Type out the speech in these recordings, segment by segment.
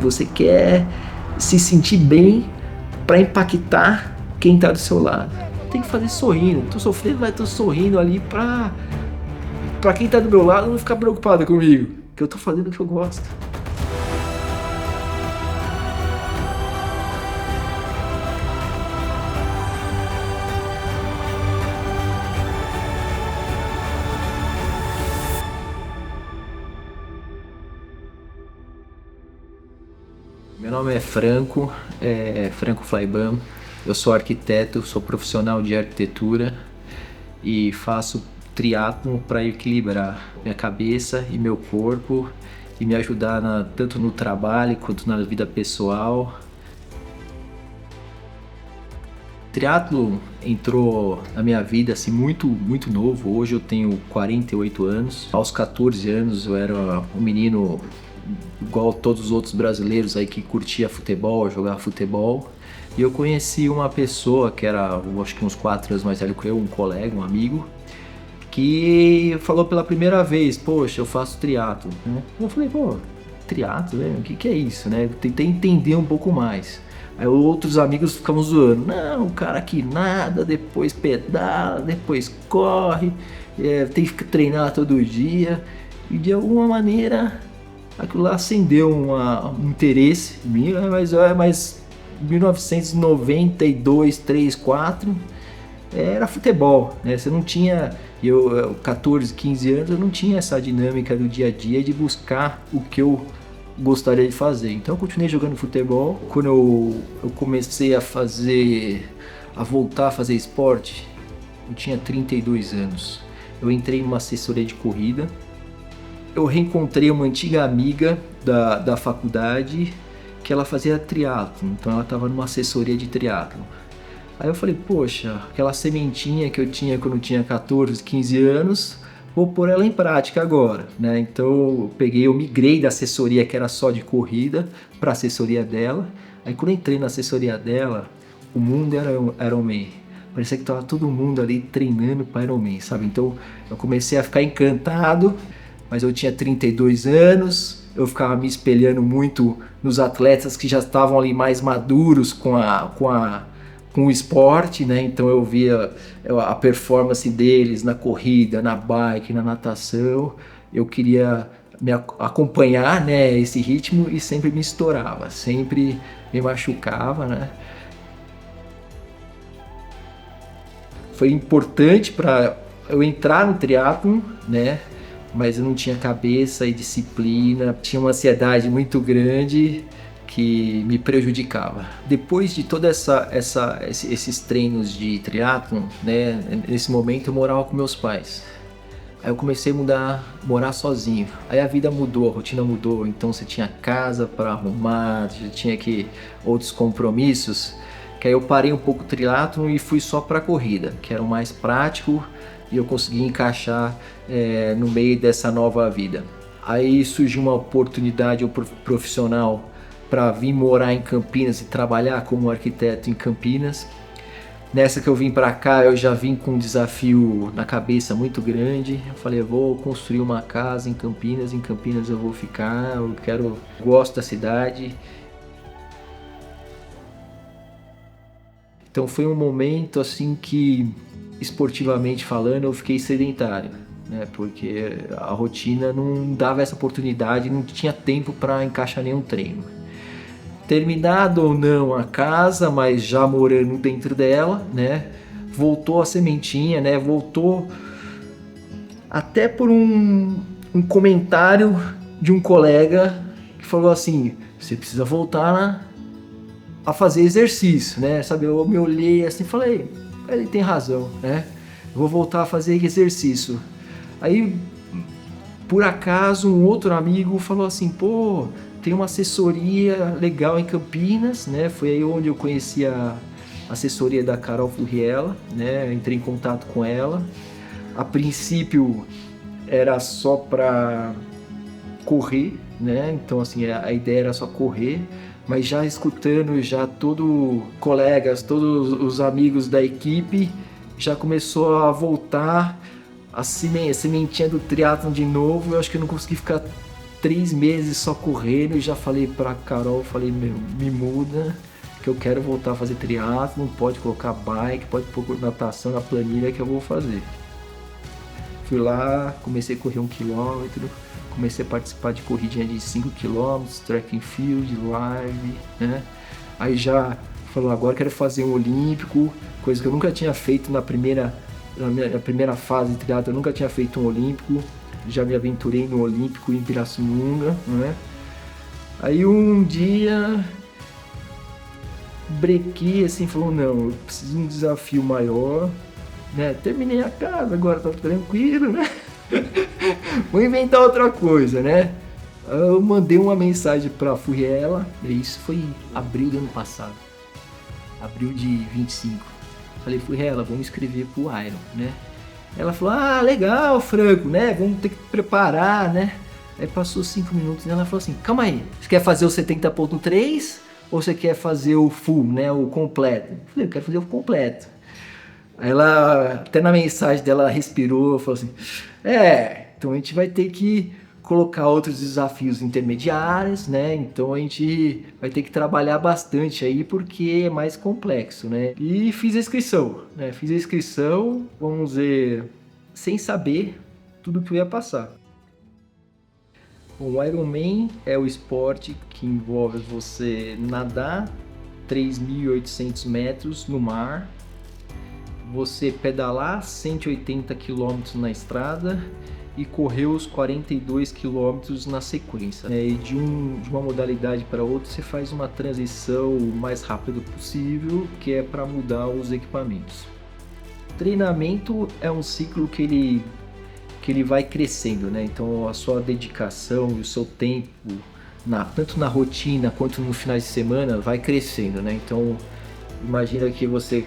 você quer se sentir bem para impactar quem tá do seu lado. Tem que fazer sorrindo. Tô sofrendo, mas tô sorrindo ali pra quem tá do meu lado não ficar preocupado comigo, que eu tô fazendo o que eu gosto. Meu nome é Franco Flaiban. Eu sou arquiteto, sou profissional de arquitetura e faço triatlon para equilibrar minha cabeça e meu corpo e me ajudar tanto no trabalho quanto na vida pessoal. Triatlon entrou na minha vida assim muito novo. Hoje eu tenho 48 anos. Aos 14 anos eu era um menino igual todos os outros brasileiros aí que curtia futebol, jogava futebol. E eu conheci uma pessoa que era, acho que uns 4 anos mais velho que eu, um colega, um amigo, que falou pela primeira vez: poxa, eu faço triatlo, né? Eu falei: pô, triatlo, né? O que é isso, né? Tentei entender um pouco mais. Aí outros amigos ficavam zoando: não, o cara que nada, depois pedala, depois corre, tem que treinar todo dia. E de alguma maneira aquilo lá acendeu um interesse em mim, mas 1992, 3, 4 era futebol, né? Você não tinha, eu 14, 15 anos, eu não tinha essa dinâmica do dia a dia de buscar o que eu gostaria de fazer. Então eu continuei jogando futebol. Quando eu comecei a voltar a fazer esporte, eu tinha 32 anos. Eu entrei numa assessoria de corrida. Eu reencontrei uma antiga amiga da faculdade que ela fazia triatlon, então ela estava numa assessoria de triatlon. Aí eu falei: poxa, aquela sementinha que eu tinha quando eu tinha 14, 15 anos, vou pôr ela em prática agora, né? Então eu migrei da assessoria que era só de corrida para a assessoria dela. Aí quando eu entrei na assessoria dela, o mundo era Ironman. Parecia que estava todo mundo ali treinando para Ironman, sabe? Então eu comecei a ficar encantado, mas eu tinha 32 anos, eu ficava me espelhando muito nos atletas que já estavam ali mais maduros com o esporte, né? Então eu via a performance deles na corrida, na bike, na natação. Eu queria acompanhar, né, esse ritmo e sempre me estourava, sempre me machucava, né? Foi importante para eu entrar no triatlon, né? Mas eu não tinha cabeça e disciplina, tinha uma ansiedade muito grande que me prejudicava. Depois de todos esses treinos de triatlon, né, nesse momento eu morava com meus pais. Aí eu comecei a morar sozinho. Aí a vida mudou, a rotina mudou, então você tinha casa para arrumar, já tinha outros compromissos, que aí eu parei um pouco o triatlon e fui só para corrida, que era o mais prático. E eu consegui encaixar no meio dessa nova vida. Aí surgiu uma oportunidade profissional para vir morar em Campinas e trabalhar como arquiteto em Campinas. Nessa que eu vim para cá, eu já vim com um desafio na cabeça muito grande. Eu falei: eu vou construir uma casa em Campinas eu vou ficar, gosto da cidade. Então foi um momento assim que, esportivamente falando, eu fiquei sedentário, né? Porque a rotina não dava essa oportunidade, não tinha tempo para encaixar nenhum treino. Terminado ou não a casa, mas já morando dentro dela, né? Voltou a sementinha, né? Voltou até por um comentário de um colega que falou assim: você precisa voltar a fazer exercício, né? Sabe, eu me olhei assim e falei: ele tem razão, né? Eu vou voltar a fazer exercício. Aí, por acaso, um outro amigo falou assim: pô, tem uma assessoria legal em Campinas, né? Foi aí onde eu conheci a assessoria da Carol Furriela, né? Eu entrei em contato com ela. A princípio era só para correr, né? Então assim, a ideia era só correr, mas já escutando todos os amigos da equipe, já começou a voltar a sementinha do triatlon de novo. Eu acho que eu não consegui ficar 3 meses só correndo e já falei pra Carol, falei, meu, me muda, que eu quero voltar a fazer triatlo, pode colocar bike, pode pôr natação na planilha que eu vou fazer. Fui lá, comecei a correr 1 km, comecei a participar de corridinha de 5 km, track and field, live, né? Aí já falou, agora quero fazer um olímpico, coisa que eu nunca tinha feito na primeira fase de triatlo, eu nunca tinha feito um olímpico, já me aventurei no olímpico em Pirassununga, né? Aí um dia brequei assim, falou, não, eu preciso de um desafio maior, né? Terminei a casa, agora tá tranquilo, né? Vou inventar outra coisa, né? Eu mandei uma mensagem pra Furriela, isso foi em abril do ano passado, abril de 25. Falei, Furriela, vamos escrever pro Iron, né? Ela falou, ah, legal, Franco, né? Vamos ter que preparar, né? Aí passou 5 minutos e ela falou assim, calma aí, você quer fazer o 70.3 ou você quer fazer o full, né? O completo? Eu falei, eu quero fazer o completo. Aí ela, até na mensagem dela, ela respirou, falou assim, então a gente vai ter que colocar outros desafios intermediários, né? Então a gente vai ter que trabalhar bastante aí porque é mais complexo, né? E fiz a inscrição, né? Fiz a inscrição, vamos dizer, sem saber tudo que eu ia passar. O Ironman é o esporte que envolve você nadar 3.800 metros no mar, você pedalar 180 km na estrada e correr os 42 km na sequência. E de uma modalidade para outra você faz uma transição o mais rápido possível, que é para mudar os equipamentos. O treinamento é um ciclo que ele vai crescendo, né? Então a sua dedicação e o seu tempo, tanto na rotina quanto no final de semana, vai crescendo, né? Então imagina que você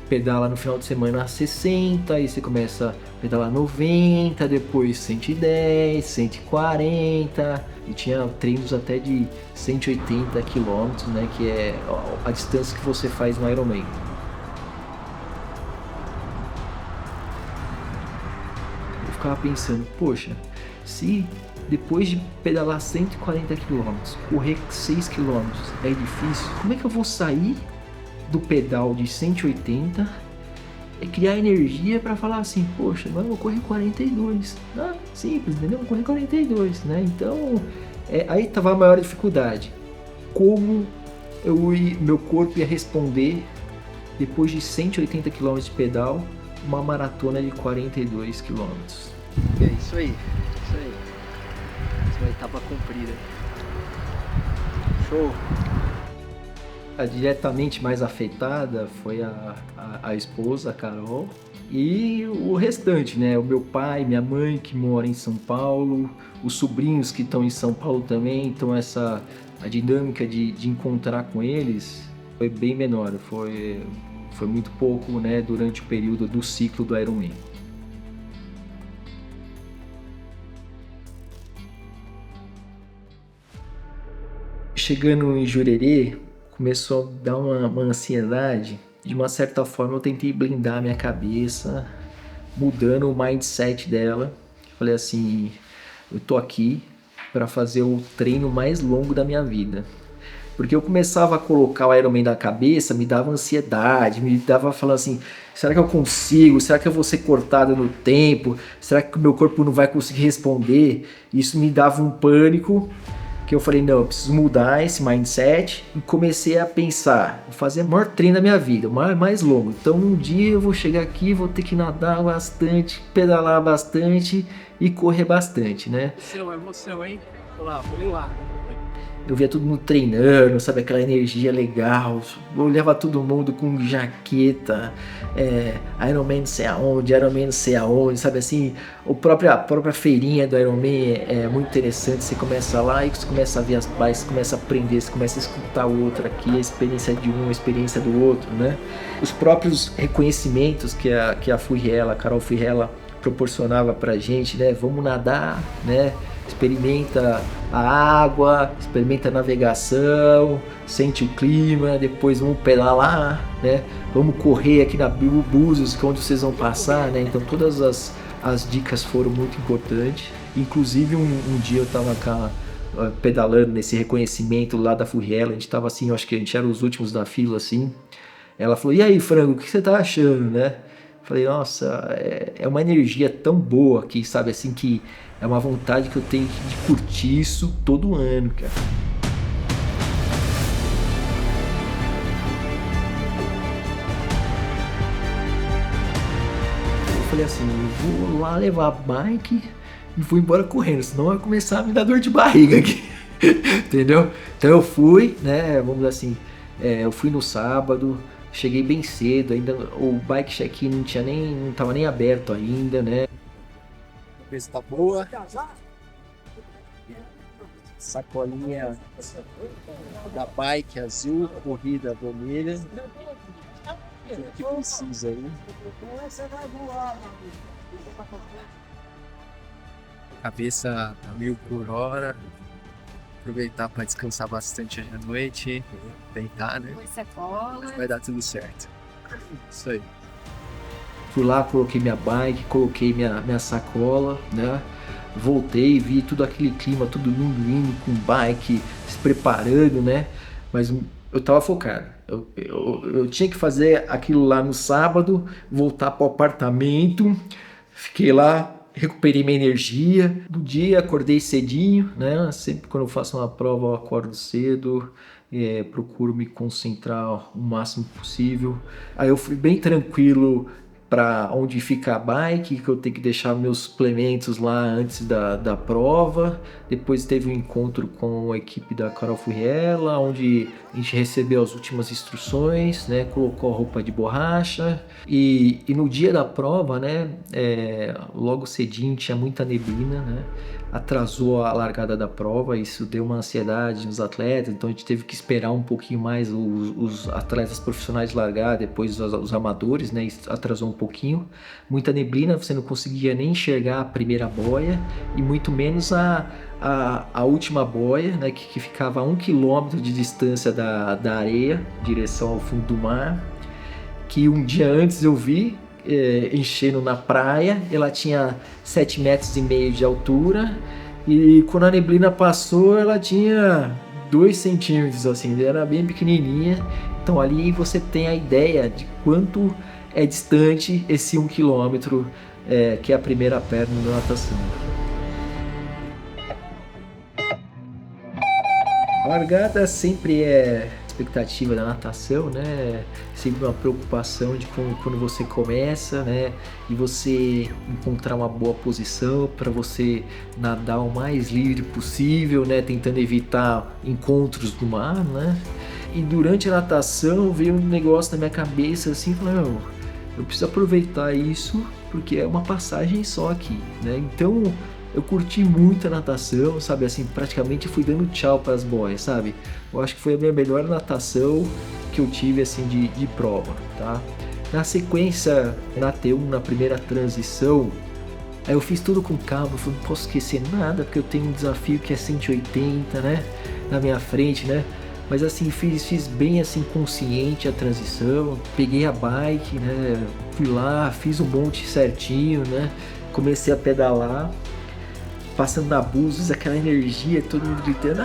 pedala no final de semana 60, aí você começa a pedalar 90, depois 110, 140, e tinha treinos até de 180 km, né, que é a distância que você faz no Ironman. Eu ficava pensando, poxa, se depois de pedalar 140 km, correr 6 km é difícil, como é que eu vou sair do pedal de 180 e criar energia para falar assim, poxa, agora eu vou correr 42, simples, entendeu? Vou correr 42, né? Então, aí tava a maior dificuldade, como meu corpo ia responder depois de 180 km de pedal, uma maratona de 42 km. É isso aí, essa é uma etapa cumprida. Show! A diretamente mais afetada foi a esposa, a Carol, e o restante, né? O meu pai, minha mãe que mora em São Paulo, os sobrinhos que estão em São Paulo também, então a dinâmica de encontrar com eles foi bem menor, foi muito pouco, né, durante o período do ciclo do Ironman. Chegando em Jurerê, começou a dar uma ansiedade. De uma certa forma eu tentei blindar a minha cabeça, mudando o mindset dela. Falei assim, eu tô aqui para fazer o treino mais longo da minha vida. Porque eu começava a colocar o Ironman na cabeça, me dava ansiedade, me dava falando assim, será que eu consigo? Será que eu vou ser cortado no tempo? Será que o meu corpo não vai conseguir responder? Isso me dava um pânico. Que eu falei, não, eu preciso mudar esse mindset, e comecei a pensar, vou fazer o maior treino da minha vida, o mais longo. Então um dia eu vou chegar aqui, vou ter que nadar bastante, pedalar bastante e correr bastante, né? Emoção, hein? Vamos lá. Eu via todo mundo treinando, sabe, aquela energia legal, eu olhava todo mundo com jaqueta, Ironman não sei aonde, Ironman não sei aonde, sabe assim, a própria feirinha do Ironman é muito interessante, você começa lá e você começa a ver as bikes, você começa a aprender, você começa a escutar o outro aqui, a experiência de um, a experiência do outro, né? Os próprios reconhecimentos que a Furriela, a Carol Furriela proporcionava pra gente, né, vamos nadar, né? Experimenta a água, experimenta a navegação, sente o clima, depois vamos pedalar, né? Vamos correr aqui na Búzios, que é onde vocês vão passar, né? Então todas as dicas foram muito importantes. Inclusive um dia eu tava pedalando nesse reconhecimento lá da Furriela, a gente tava assim, eu acho que a gente era os últimos da fila, assim. Ela falou, e aí, Frango, o que você tá achando, né? Falei, nossa, é uma energia tão boa aqui, sabe, assim, que é uma vontade que eu tenho de curtir isso todo ano, cara. Eu falei assim, eu vou lá levar a bike e vou embora correndo, senão vai começar a me dar dor de barriga aqui, entendeu? Então eu fui, né, vamos dizer assim, eu fui no sábado, cheguei bem cedo, ainda o bike check-in não tava nem aberto ainda, né? A cabeça tá boa, sacolinha da bike azul, corrida vermelha, tudo que precisa aí. Cabeça a 1000 por hora, aproveitar para descansar bastante hoje à noite, deitar, né? Vai dar tudo certo. Isso aí. Fui lá, coloquei minha bike, coloquei minha sacola, né? Voltei, vi tudo aquele clima, todo mundo indo com bike, se preparando, né? Mas eu tava focado. Eu tinha que fazer aquilo lá no sábado, voltar pro apartamento, fiquei lá, recuperei minha energia. No dia acordei cedinho, né? Sempre quando eu faço uma prova eu acordo cedo, procuro me concentrar o máximo possível. Aí eu fui bem tranquilo para onde fica a bike, que eu tenho que deixar meus suplementos lá antes da prova. Depois teve um encontro com a equipe da Carol Furriela, onde a gente recebeu as últimas instruções, né? Colocou a roupa de borracha. E no dia da prova, né? Logo cedinho tinha muita neblina, né? Atrasou a largada da prova, isso deu uma ansiedade nos atletas, então a gente teve que esperar um pouquinho mais os atletas profissionais largar, depois os amadores, né? Isso atrasou um pouquinho. Muita neblina, você não conseguia nem enxergar a primeira boia e muito menos a última boia, né? Que ficava a 1 quilômetro de distância da areia, em direção ao fundo do mar, que um dia antes eu vi enchendo na praia. Ela tinha 7,5 metros de altura e quando a neblina passou ela tinha 2 centímetros, assim, era bem pequenininha. Então ali você tem a ideia de quanto é distante esse 1 quilômetro, que é a primeira perna da natação. A largada sempre é expectativa da natação, né? Sempre uma preocupação de quando você começa, né? E você encontrar uma boa posição para você nadar o mais livre possível, né? Tentando evitar encontros no mar, né? E durante a natação veio um negócio na minha cabeça assim, falando, eu preciso aproveitar isso porque é uma passagem só aqui, né? Então eu curti muito a natação, sabe, assim, praticamente fui dando tchau para as boias, sabe? Eu acho que foi a minha melhor natação que eu tive, assim, de prova, tá? Na sequência, na T1, na primeira transição, aí eu fiz tudo com calma, eu não posso esquecer nada, porque eu tenho um desafio que é 180, né, na minha frente, né? Mas assim, fiz bem assim, consciente a transição, peguei a bike, né, fui lá, fiz um monte certinho, né, comecei a pedalar, passando na Búzios, aquela energia, todo mundo gritando.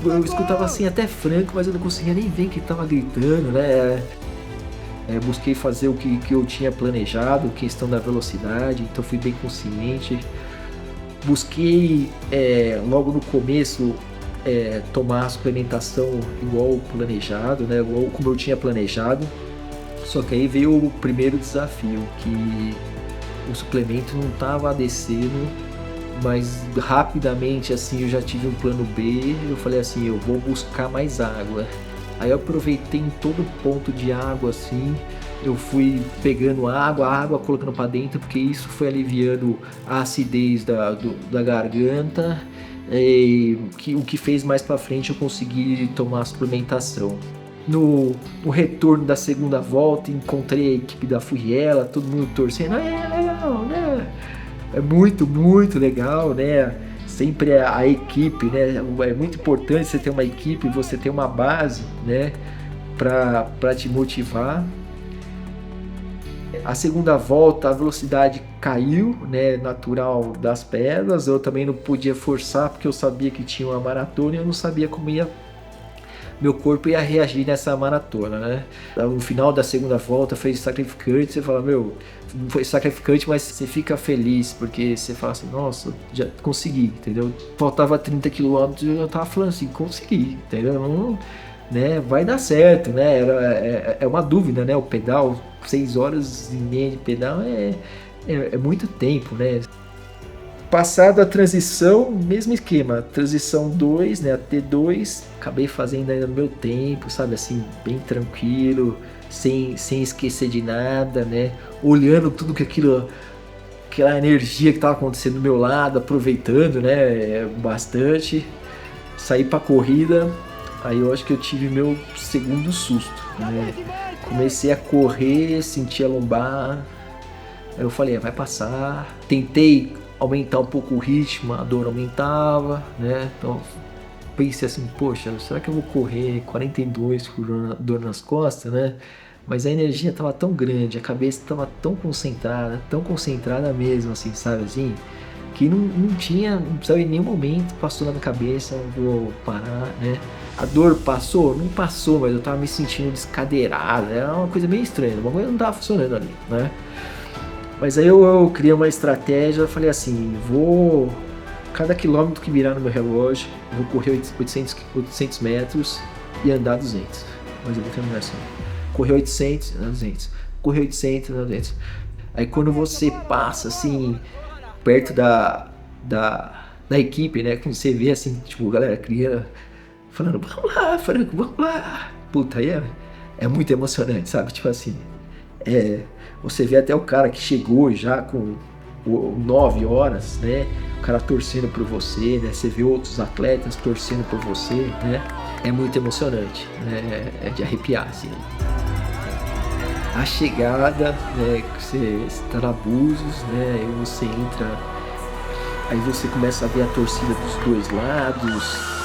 Eu escutava assim até Franco, mas eu não conseguia nem ver que tava gritando, né? Busquei fazer o que eu tinha planejado, questão da velocidade, então fui bem consciente. Busquei logo no começo tomar a suplementação igual planejado, né? Igual como eu tinha planejado. Só que aí veio o primeiro desafio, que o suplemento não estava descendo, mas rapidamente assim eu já tive um plano B. Eu falei assim, eu vou buscar mais água. Aí eu aproveitei em todo ponto de água assim, eu fui pegando água colocando para dentro, porque isso foi aliviando a acidez da garganta, o que fez mais para frente eu conseguir tomar a suplementação. No retorno da segunda volta, encontrei a equipe da Furriela, todo mundo torcendo, legal, né? É muito, muito legal, né? Sempre a equipe, né? É muito importante você ter uma equipe, você ter uma base, né? Para te motivar. A segunda volta a velocidade caiu, né, natural das pedras. Eu também não podia forçar porque eu sabia que tinha uma maratona e eu não sabia como meu corpo ia reagir nessa maratona, né? No final da segunda volta foi sacrificante, você fala, meu, não foi sacrificante, mas você fica feliz, porque você fala assim, nossa, já consegui, entendeu? Faltava 30 quilômetros e eu tava falando assim, consegui, entendeu? Não, né, vai dar certo, né? É uma dúvida, né? O pedal, 6 horas e meia de pedal é muito tempo, né? Passada a transição, mesmo esquema, transição 2, né, a T2, acabei fazendo ainda no meu tempo, sabe, assim, bem tranquilo, sem esquecer de nada, né, olhando tudo que aquela energia que estava acontecendo do meu lado, aproveitando, né, bastante, saí pra corrida, aí eu acho que eu tive meu segundo susto, né, comecei a correr, senti a lombar, aí eu falei, vai passar, tentei aumentar um pouco o ritmo, a dor aumentava, né? Então pensei assim, poxa, será que eu vou correr 42 com dor nas costas, né? Mas a energia estava tão grande, a cabeça estava tão concentrada mesmo, assim, sabe assim? Que não precisava em nenhum momento, passou na minha cabeça, vou parar, né? A dor passou? Não passou, mas eu tava me sentindo descadeirado, era uma coisa meio estranha, uma coisa não tava funcionando ali, né? Mas aí eu criei uma estratégia, eu falei assim, cada quilômetro que virar no meu relógio, vou correr 800 metros e andar 200. Mas eu vou terminar assim, correr 800, andar 200, correr 800, andar 200. Aí quando você passa assim, perto da equipe, né, quando você vê assim, tipo, galera, cria falando, vamos lá, Franco, vamos lá. Puta, aí é muito emocionante, sabe, tipo assim, você vê até o cara que chegou já com 9 horas, né? O cara torcendo por você, né? Você vê outros atletas torcendo por você, né? É muito emocionante, né? É de arrepiar, assim. A chegada, né? Você está na Búzios, né? Aí você entra, aí você começa a ver a torcida dos dois lados.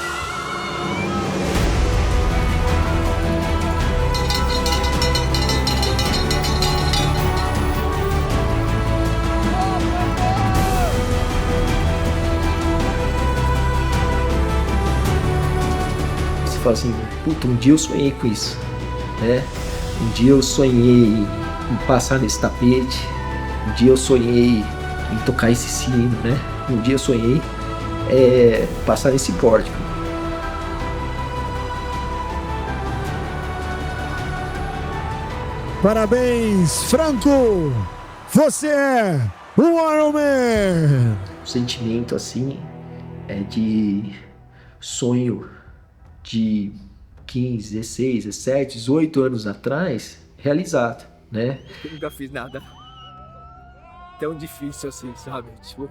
Fala assim, puta, um dia eu sonhei com isso, né? Um dia eu sonhei em passar nesse tapete, um dia eu sonhei em tocar esse sino, né? Um dia eu sonhei passar nesse pórtico. Parabéns, Franco! Você é um Ironman! O sentimento assim é de sonho de 15, 16, 17, 18 anos atrás, realizado, né? Eu nunca fiz nada tão difícil assim, sabe? Tipo,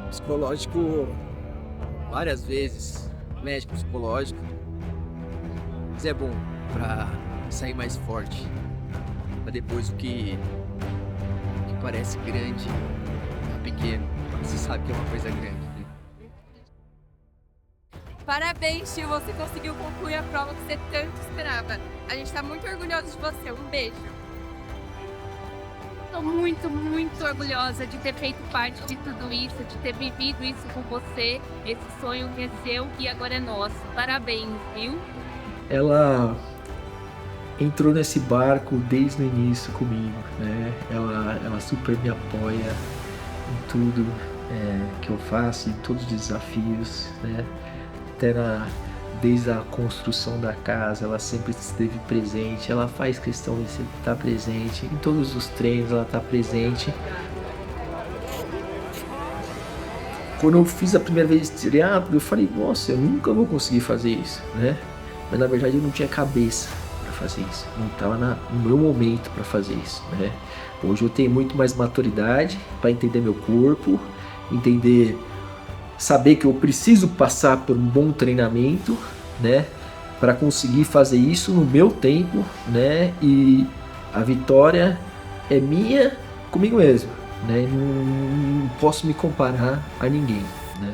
psicológico várias vezes, médico psicológico, mas é bom pra sair mais forte. Mas depois o que parece grande é pequeno, você sabe que é uma coisa grande. Parabéns, tio, você conseguiu concluir a prova que você tanto esperava. A gente tá muito orgulhoso de você, um beijo. Tô muito, muito orgulhosa de ter feito parte de tudo isso, de ter vivido isso com você. Esse sonho que é seu e agora é nosso. Parabéns, viu? Ela entrou nesse barco desde o início comigo, né? Ela super me apoia em tudo que eu faço, em todos os desafios, né? Até desde a construção da casa, ela sempre esteve presente, ela faz questão de sempre estar presente, em todos os treinos ela está presente. Quando eu fiz a primeira vez esse triatlo, eu falei, nossa, eu nunca vou conseguir fazer isso, né? Mas na verdade eu não tinha cabeça para fazer isso, não estava no meu momento para fazer isso, né? Hoje eu tenho muito mais maturidade para entender meu corpo, saber que eu preciso passar por um bom treinamento, né, para conseguir fazer isso no meu tempo, né, e a vitória é minha comigo mesmo, né, não posso me comparar a ninguém, né.